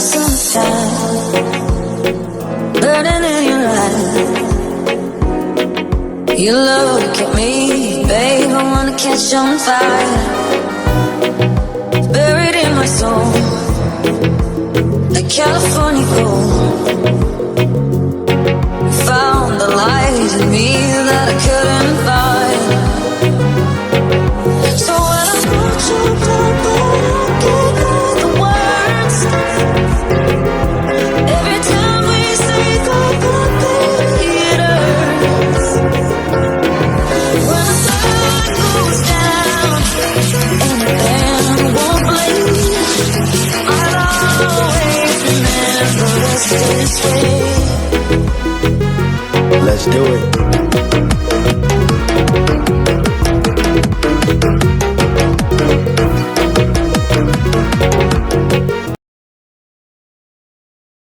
summertime, burning in your eyes. You look at me, babe, I wanna catch on fire. Buried in my soul, like California gold. Found the light in me that I couldn't find. So when I put you down, but I gave all the words. Every time we say goodbye, baby, it hurts. When the sun goes down and the band won't play, I'll always remember us this way. Let's do it.